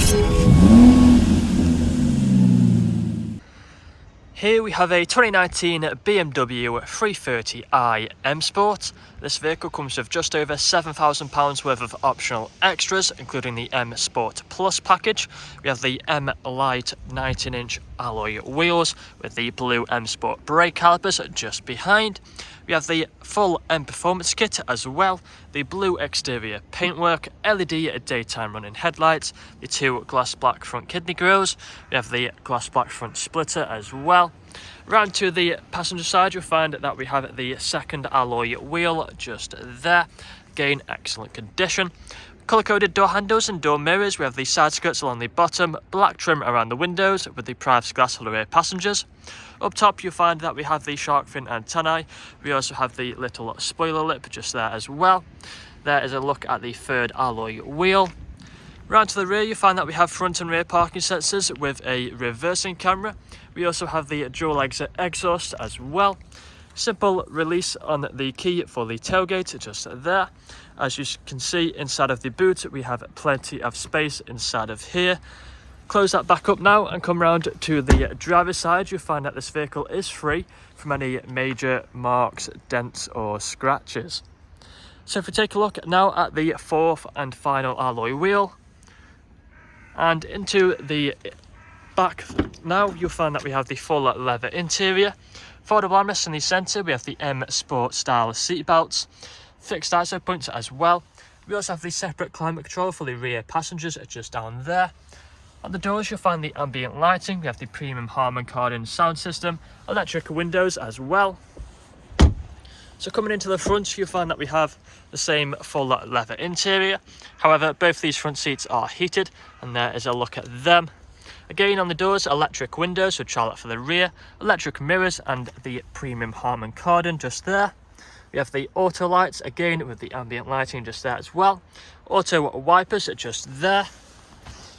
Here we have a 2019 BMW 330i M Sport. This vehicle comes with just over £7,000 worth of optional extras, including the M Sport Plus package. We have the M Light 19-inch alloy wheels with the blue M Sport brake calipers just behind. We have the full M Performance kit as well, the blue exterior paintwork, LED daytime running headlights, the two glass black front kidney grills, we have the glass black front splitter as well. Round to the passenger side, you'll find that we have the second alloy wheel just there, again excellent condition. Colour-coded door handles and door mirrors. We have the side skirts along the bottom, black trim around the windows with the privacy glass for the rear passengers. Up top you'll find that we have the shark fin antennae. We also have the little spoiler lip just there as well. There is a look at the third alloy wheel. Round to the rear you find that we have front and rear parking sensors with a reversing camera. We also have the dual exit exhaust as well. Simple release on the key for the tailgate just there. As you can see inside of the boot we have plenty of space inside of here. Close that back up now and come round to the driver's side. You'll find that this vehicle is free from any major marks, dents or scratches. So if we take a look now at the fourth and final alloy wheel and into the back now, you'll find that we have the full leather interior. Foldable armrests in the centre, we have the M Sport style seat belts, fixed ISO points as well. We also have the separate climate control for the rear passengers just down there. On the doors you'll find the ambient lighting, we have the premium Harman Kardon sound system, electric windows as well. So coming into the front you'll find that we have the same full leather interior. However, both these front seats are heated and there is a look at them. Again on the doors, electric windows with Charlotte for the rear, electric mirrors and the premium Harman Kardon just there. We have the auto lights again with the ambient lighting just there as well. Auto wipers just there.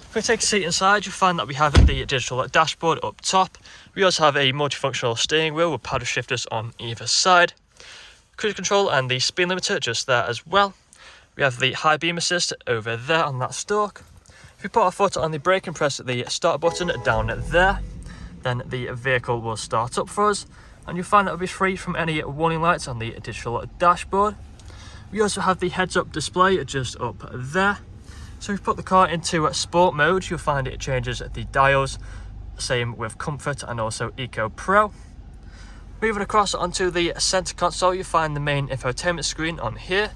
If we take a seat inside, you'll find that we have the digital dashboard up top. We also have a multifunctional steering wheel with paddle shifters on either side. Cruise control and the speed limiter just there as well. We have the high beam assist over there on that stalk. If we put our foot on the brake and press the start button down there, then the vehicle will start up for us. And you'll find that will be free from any warning lights on the digital dashboard. We also have the heads-up display just up there. So if we put the car into sport mode, you'll find it changes the dials. Same with comfort and also Eco Pro. Moving across onto the center console, you'll find the main infotainment screen on here.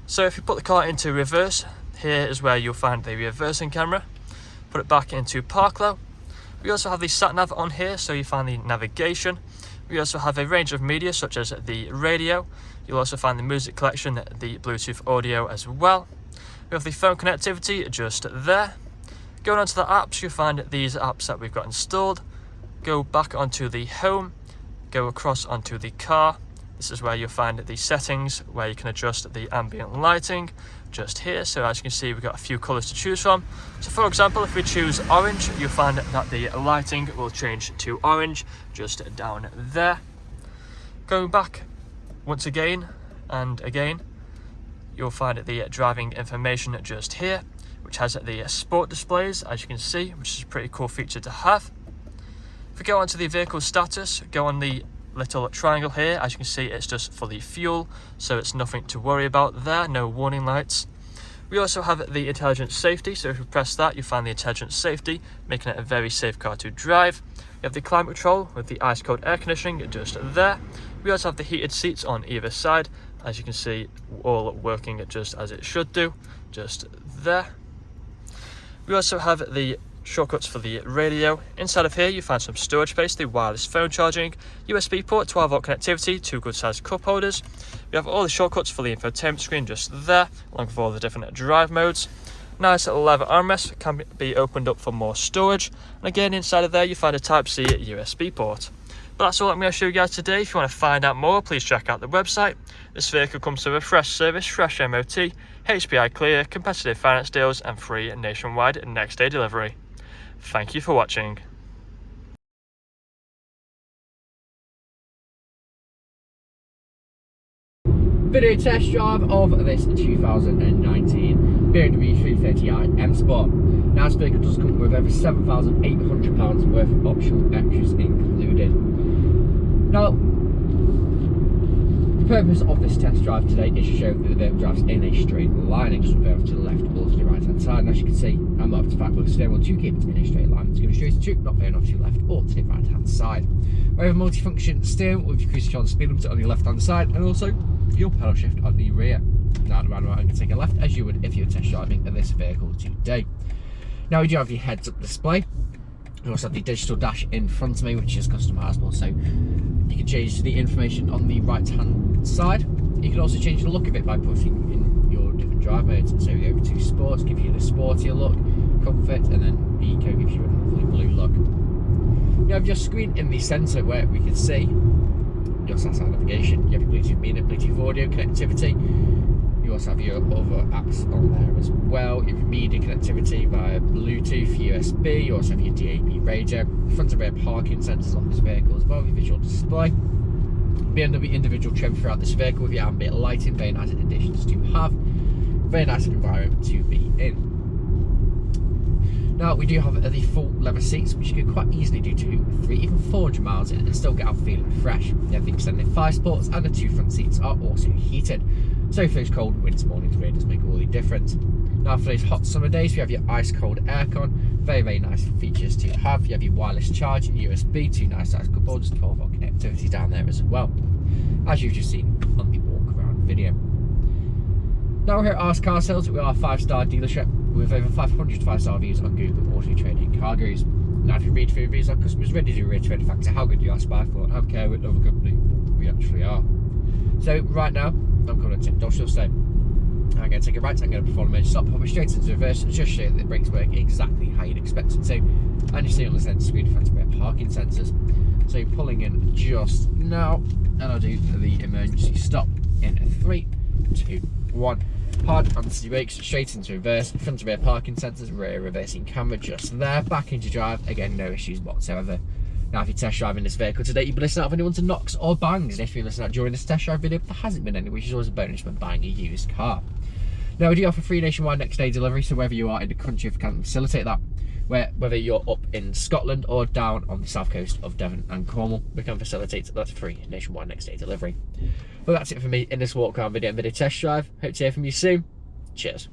So if you put the car into reverse, here is where you'll find the reversing camera. Put it back into park low. We also have the sat nav on here, so you find the navigation. We also have a range of media such as the radio. You'll also find the music collection, the Bluetooth audio as well. We have the phone connectivity just there. Going onto the apps, you'll find these apps that we've got installed. Go back onto the home, go across onto the car. This is where you'll find the settings where you can adjust the ambient lighting just here. So as you can see, we've got a few colours to choose from. So for example, if we choose orange, you'll find that the lighting will change to orange just down there. Going back once again and again, you'll find the driving information just here, which has the sport displays, as you can see, which is a pretty cool feature to have. If we go onto the vehicle status, go on the little triangle here, as you can see it's just for the fuel, so it's nothing to worry about there, no warning lights. We also have the intelligent safety, so if you press that, you find the intelligent safety, making it a very safe car to drive. We have the climate control with the ice cold air conditioning just there. We also have the heated seats on either side, as you can see, all working just as it should do, just there. We also have the shortcuts for the radio. Inside of here you find some storage space, the wireless phone charging, USB port, 12-volt connectivity, two good sized cup holders. We have all the shortcuts for the infotainment screen just there, along with all the different drive modes. Nice little leather armrest, can be opened up for more storage, and again inside of there you find a Type-C USB port. But that's all I'm going to show you guys today. If you want to find out more, please check out the website. This vehicle comes with a fresh service, fresh MOT, HPI clear, competitive finance deals and free nationwide next day delivery. Thank you for watching. Video test drive of this 2019 BMW 330i M Sport. Now this vehicle does come with over £7,800 worth of optional extras included. Now, the purpose of this test drive today is to show that the vehicle drives in a straight line. It doesn't veer to the left or to the right hand side. And as you can see, I'm up to the fact with the steering wheel to keep it in a straight line. It's going straight to, not veering off to the left or to the right hand side. We have a multi-function steering with your cruise control and speed limiter on the left hand side, and also your pedal shift on the rear. Now the roundabout, you can take a left as you would if you were test driving this vehicle today. Now we do have your heads-up display. We also have the digital dash in front of me, which is customizable, so you can change the information on the right-hand side. You can also change the look of it by putting in your different drive modes. So we go to Sports, give you the sportier look, Comfort, and then Eco gives you a lovely blue look. You have your screen in the centre where we can see your satellite navigation. You have your Bluetooth media, Bluetooth audio connectivity. You also have your other apps on there as well. You have your media connectivity via Bluetooth, USB. You also have your DAB radio. Front and rear parking sensors on this vehicle as well. Your visual display. BMW individual trim throughout this vehicle with your ambient lighting. Very nice additions to have. Very nice environment to be in. Now we do have the full leather seats, which you can quite easily do 200, 300, even 400 miles in and still get out feeling fresh. You have the extended 5 sports, and the 2 front seats are also heated. So for those cold winter mornings, really does make all the difference. Now for those hot summer days, we have your ice cold aircon. Very, very nice features to have. You have your wireless charging, USB, 2 nice size cup holders, 12-volt connectivity down there as well, as you've just seen on the walk around video. Now here at Ars Car Sales, we are a 5-star dealership with over 500 5-star reviews on Google, Autotrader and Car Gurus. Now if you read through reviews, our customers ready to reiterate the fact of how good you are to buy for and how care with another company we actually are. So right now, I'm going to take industrial stay. I'm going to take a right, I'm going to perform a major stop, pop it straight into reverse and just show that the brakes work exactly how you'd expect them to. And you see on the centre screen front and rear parking sensors. So you're pulling in just now, and I'll do the emergency stop in 3, 2, 1. Hard anti-brakes, straight into reverse, front and rear parking sensors, rear reversing camera just there, back into drive, again no issues whatsoever. Now if you're test driving this vehicle today, you'll be listening out for anyone to knocks or bangs, and if you're listening out during this test drive video, there hasn't been any, which is always a bonus when buying a used car. Now we do offer free nationwide next day delivery, so wherever you are in the country, if we can facilitate that, whether you're up in Scotland or down on the south coast of Devon and Cornwall, we can facilitate that free nationwide next day delivery. But that's it for me in this walk around video and video test drive. Hope to hear from you soon. Cheers.